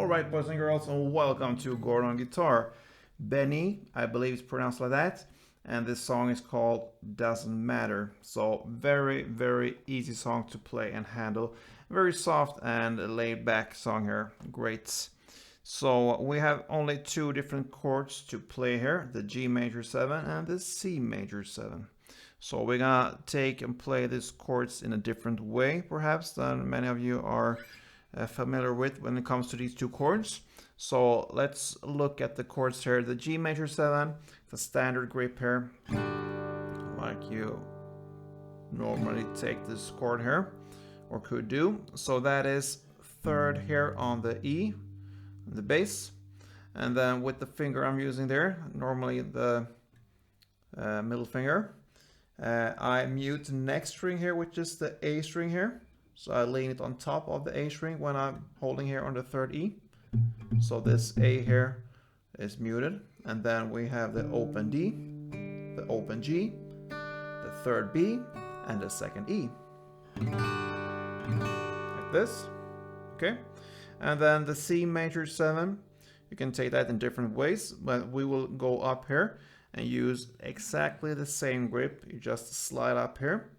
Alright, boys and girls, and welcome to Gordon on Guitar. BENEE, I believe it's pronounced like that, and this song is called Doesn't Matter. So very easy song to play and handle. Very soft and laid back song here. Great. So we have only two different chords to play here, the G major 7 and the C major 7. So we're gonna take and play these chords in a different way perhaps than many of you are familiar with when it comes to these two chords. So let's look at the chords here. The G major 7, the standard grip here, like you normally take this chord here, or could do. So that is third here on the E, the bass, and then with the finger I'm using there, normally the middle finger, I mute the next string here, which is the A string here. So I lean it on top of the A string when I'm holding here on the third E. So this A here is muted. And then we have the open D, the open G, the third B, and the second E. Like this. Okay. And then the C major 7, you can take that in different ways, but we will go up here and use exactly the same grip. You just slide up here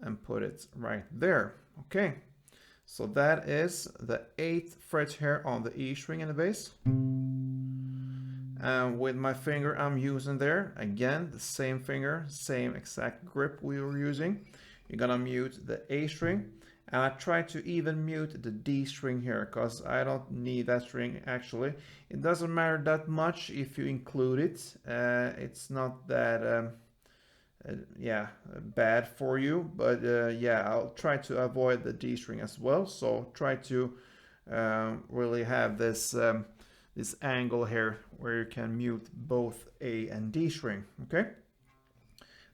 and put it right there. Okay, so that is the 8th fret here on the E string in the bass. And with my finger I'm using there, again, the same finger, same exact grip we were using. You're gonna mute the A string. And I try to even mute the D string here, because I don't need that string actually. It doesn't matter that much if you include it. It's not that bad for you, but yeah, I'll try to avoid the D string as well. So try to really have this this angle here where you can mute both A and D string. Okay.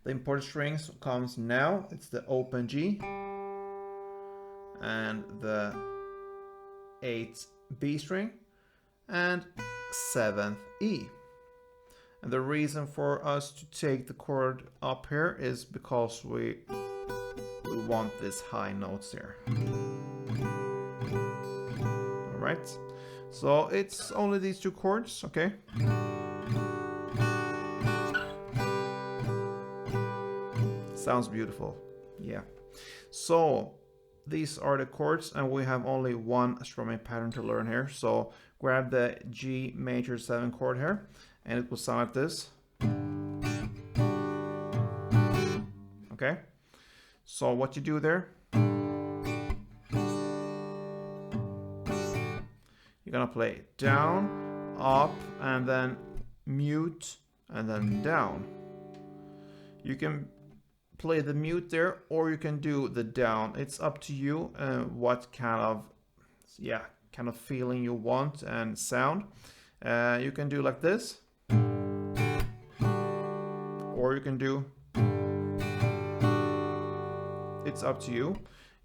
The important strings comes now. It's the open G and the 8th B string and 7th E. And the reason for us to take the chord up here is because we want these high notes here. Alright, so it's only these two chords, okay? Sounds beautiful, yeah. So these are the chords, and we have only one strumming pattern to learn here. So grab the G major 7 chord here, and it will sound like this. Okay, so what you do there, you're gonna play down, up, and then mute, and then down. You can play the mute there, or you can do the down. It's up to you what kind of feeling you want and sound. You can do like this, or you can do, it's up to you.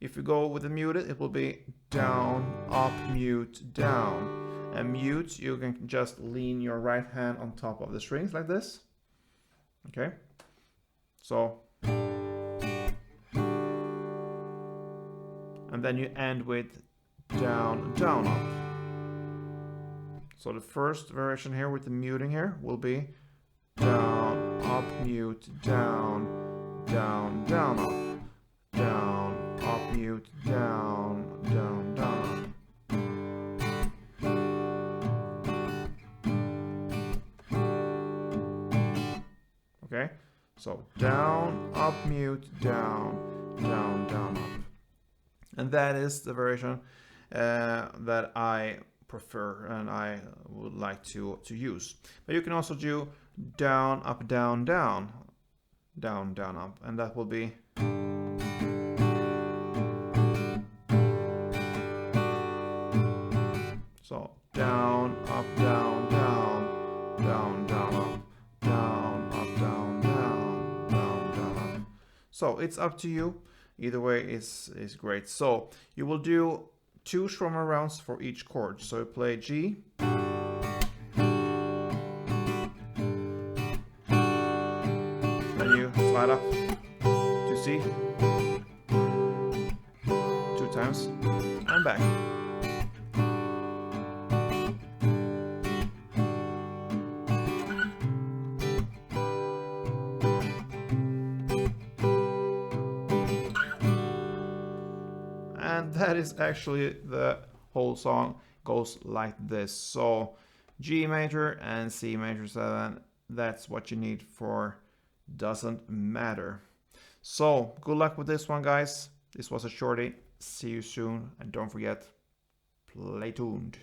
If you go with the muted, it will be down, up, mute, down. And mute, you can just lean your right hand on top of the strings like this. Okay, so and then you end with down, down, up. So the first variation here with the muting here will be down, up, mute, down, down, down, up, down, up, mute, down, down, down, up. Okay, so down, up, mute, down, down, down, up. And that is the version that I prefer and I would like to use. But you can also do down, up, down, down, down, down, up, and that will be so down, up, down, down, down, down, up, down, up, down, down, down, down, up. So it's up to you. Either way is great. So you will do 2 strumming rounds for each chord. So you play G, then you slide up to C 2 times and back. that is actually the whole song. Goes like this. So G major and C major 7, that's what you need for Doesn't Matter. So good luck with this one, guys. This was a shorty. See you soon, and don't forget, play tuned.